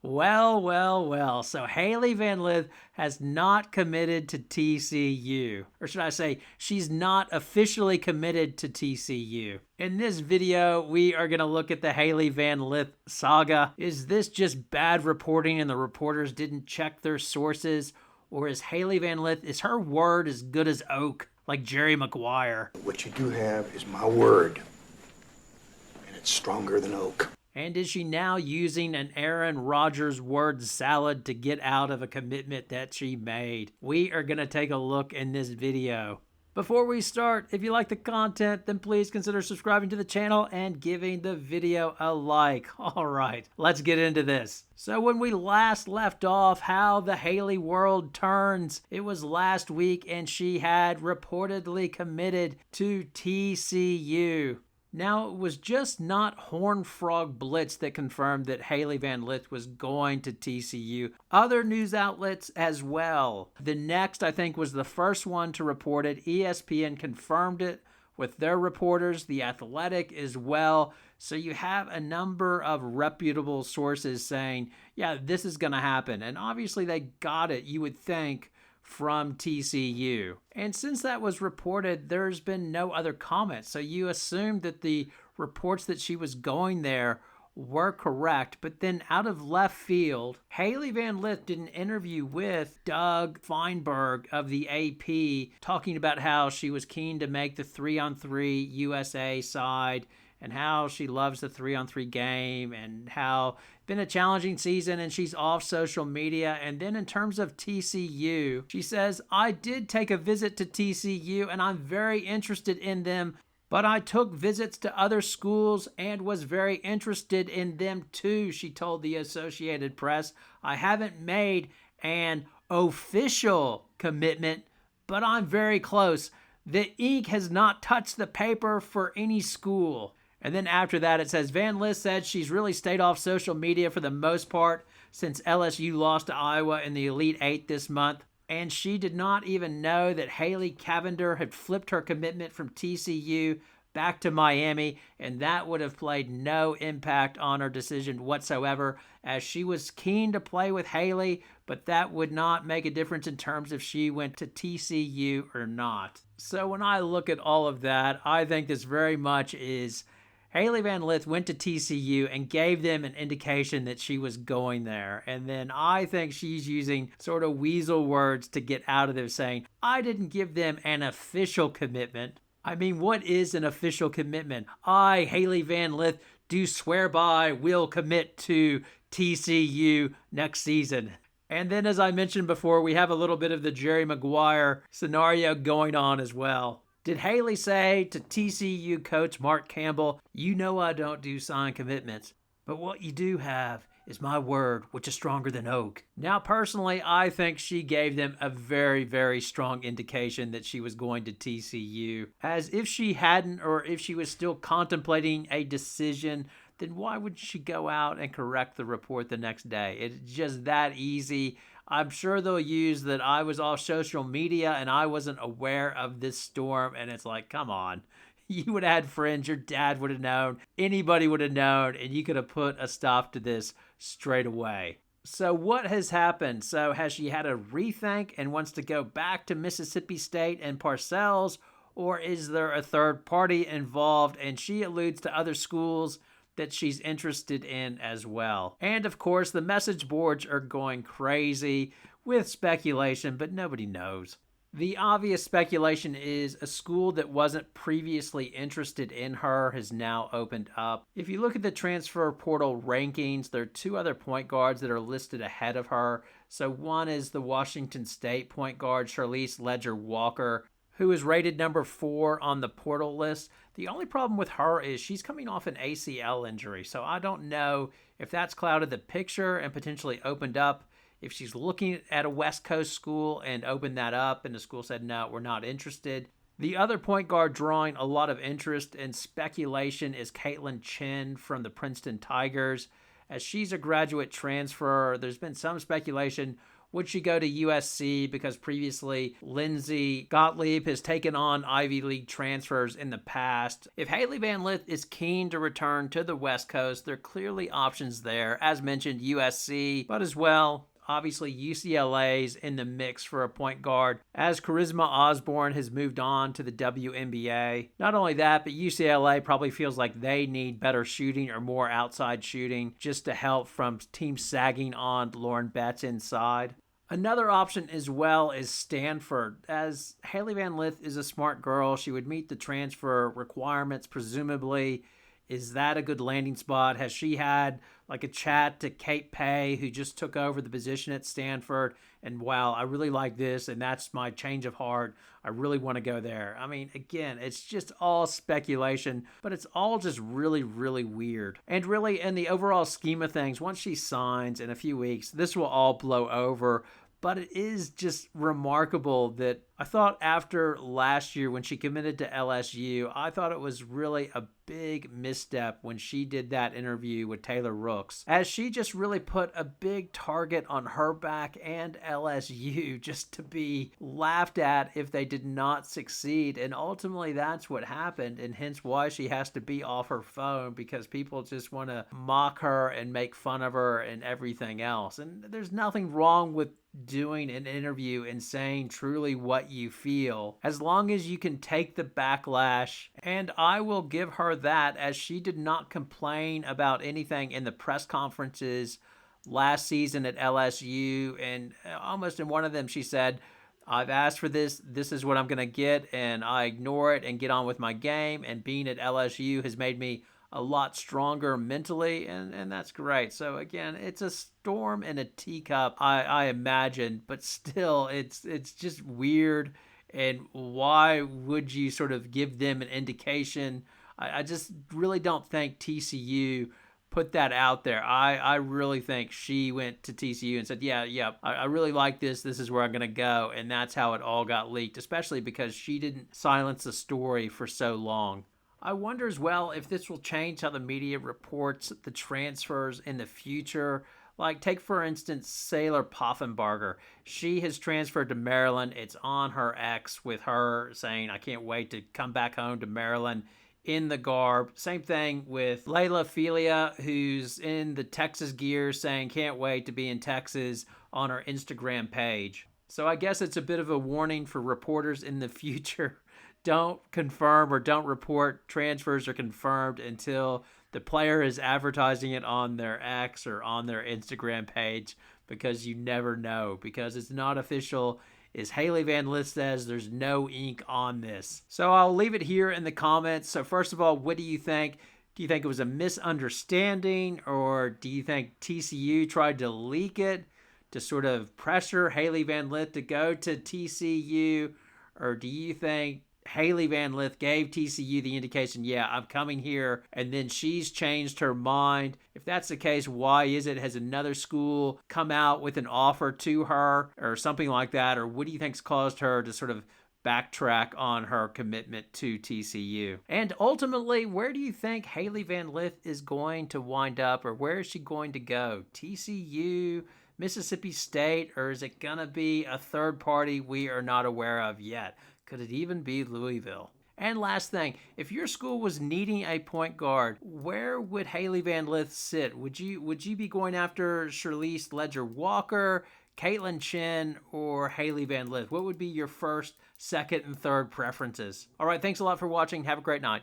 Well. So Hailey Van Lith has not committed to TCU. Or should I say, she's not officially committed to TCU. In this video, we are going to look at the Hailey Van Lith saga. Is this just bad reporting and the reporters didn't check their sources? Or is Hailey Van Lith, is her word as good as oak, like Jerry Maguire? What you do have is my word, and it's stronger than oak. And is she now using an Aaron Rodgers word salad to get out of a commitment that she made? We are going to take a look in this video. Before we start, if you like the content, then please consider subscribing to the channel and giving the video a like. All right, let's get into this. So when we last left off, how the Hailey world turns, it was last week and she had reportedly committed to TCU. Now, it was just not Horned Frog Blitz that confirmed that Hailey Van Lith was going to TCU. Other news outlets as well. The Next, I think, was the first one to report it. ESPN confirmed it with their reporters. The Athletic as well. So you have a number of reputable sources saying, yeah, this is going to happen. And obviously they got it, you would think, from TCU. And since that was reported, there's been no other comments. So you assumed that the reports that she was going there were correct. But then out of left field, Hailey Van Lith did an interview with Doug Feinberg of the AP talking about how she was keen to make the 3-on-3 USA side and how she loves the 3-on-3 game and how it's been a challenging season and she's off social media. And then in terms of TCU, she says, I did take a visit to TCU and I'm very interested in them, but I took visits to other schools and was very interested in them too, she told the Associated Press. I haven't made an official commitment, but I'm very close. The ink has not touched the paper for any school. And then after that, it says, Van Lith said she's really stayed off social media for the most part since LSU lost to Iowa in the Elite Eight this month. And she did not even know that Haley Cavender had flipped her commitment from TCU back to Miami, and that would have played no impact on her decision whatsoever, as she was keen to play with Haley, but that would not make a difference in terms if she went to TCU or not. So when I look at all of that, I think this very much is Hailey Van Lith went to TCU and gave them an indication that she was going there. And then I think she's using sort of weasel words to get out of there saying, I didn't give them an official commitment. I mean, what is an official commitment? I, Hailey Van Lith, do swear by will commit to TCU next season. And then as I mentioned before, we have a little bit of the Jerry Maguire scenario going on as well. Did Hailey say to TCU coach Mark Campbell, you know I don't do signed commitments, but what you do have is my word, which is stronger than oak. Now, personally, I think she gave them a very, very strong indication that she was going to TCU. As if she hadn't, or if she was still contemplating a decision, then why would she go out and correct the report the next day? It's just that easy. I'm sure they'll use that I was off social media and I wasn't aware of this storm. And it's like, come on. You would have had friends, your dad would have known, anybody would have known, and you could have put a stop to this straight away. So what has happened? So has she had a rethink and wants to go back to Mississippi State and Parcells, or is there a third party involved? And she alludes to other schools that she's interested in as well. And of course, the message boards are going crazy with speculation, but nobody knows. The obvious speculation is a school that wasn't previously interested in her has now opened up. If you look at the transfer portal rankings, there are two other point guards that are listed ahead of her. So one is the Washington State point guard, Charlize Ledger-Walker, who is rated number 4 on the portal list. The only problem with her is she's coming off an ACL injury. So I don't know if that's clouded the picture and potentially opened up. If she's looking at a West Coast school and opened that up and the school said, no, we're not interested. The other point guard drawing a lot of interest and speculation is Caitlin Chin from the Princeton Tigers. As she's a graduate transfer, there's been some speculation Would she go to USC because previously Lindsay Gottlieb has taken on Ivy League transfers in the past? If Hailey Van Lith is keen to return to the West Coast, there are clearly options there. As mentioned, USC, but as well, obviously, UCLA's in the mix for a point guard, as Charisma Osborne has moved on to the WNBA. Not only that, but UCLA probably feels like they need better shooting or more outside shooting just to help from teams sagging on Lauren Betts inside. Another option as well is Stanford. As Hailey Van Lith is a smart girl, she would meet the transfer requirements, presumably. Is that a good landing spot? Has she had like a chat to Kate Pay, who just took over the position at Stanford? And wow, I really like this, and that's my change of heart. I really want to go there. I mean, again, it's just all speculation, but it's all just really, really weird. And really, in the overall scheme of things, once she signs in a few weeks, this will all blow over. But it is just remarkable that I thought after last year when she committed to LSU, I thought it was really a big misstep when she did that interview with Taylor Rooks, as she just really put a big target on her back and LSU just to be laughed at if they did not succeed. And ultimately that's what happened, and hence why she has to be off her phone, because people just want to mock her and make fun of her and everything else. And there's nothing wrong with doing an interview and saying truly what you feel, as long as you can take the backlash. And I will give her that, as she did not complain about anything in the press conferences last season at LSU, and almost in one of them she said, I've asked for this is what I'm going to get, and I ignore it and get on with my game, and being at LSU has made me a lot stronger mentally, and that's great. So again, it's a storm in a teacup, I imagine, but still, it's just weird. And why would you sort of give them an indication? I just really don't think TCU put that out there. I really think she went to TCU and said, yeah, I really like this. This is where I'm going to go. And that's how it all got leaked, especially because she didn't silence the story for so long. I wonder as well if this will change how the media reports the transfers in the future. Like, take for instance Sailor Poffenbarger. She has transferred to Maryland. It's on her X with her saying, I can't wait to come back home to Maryland in the garb. Same thing with Layla Filia, who's in the Texas gear, saying can't wait to be in Texas on her Instagram page. So I guess it's a bit of a warning for reporters in the future. Don't confirm or don't report transfers are confirmed until the player is advertising it on their X or on their Instagram page, because you never know, because it's not official. As Hailey Van Lith says, there's no ink on this. So I'll leave it here in the comments. So first of all, what do you think? Do you think it was a misunderstanding, or do you think TCU tried to leak it to sort of pressure Hailey Van Lith to go to TCU? Or do you think Hailey Van Lith gave TCU the indication, yeah, I'm coming here, and then she's changed her mind? If that's the case, why is it? Has another school come out with an offer to her or something like that? Or what do you think's caused her to sort of backtrack on her commitment to TCU? And ultimately, where do you think Hailey Van Lith is going to wind up, or where is she going to go? TCU, Mississippi State, or is it going to be a third party we are not aware of yet? Could it even be Louisville? And last thing, if your school was needing a point guard, where would Hailey Van Lith sit? Would you be going after Charlize Ledger-Walker, Caitlin Chen, or Hailey Van Lith? What would be your first, second, and third preferences? All right, thanks a lot for watching. Have a great night.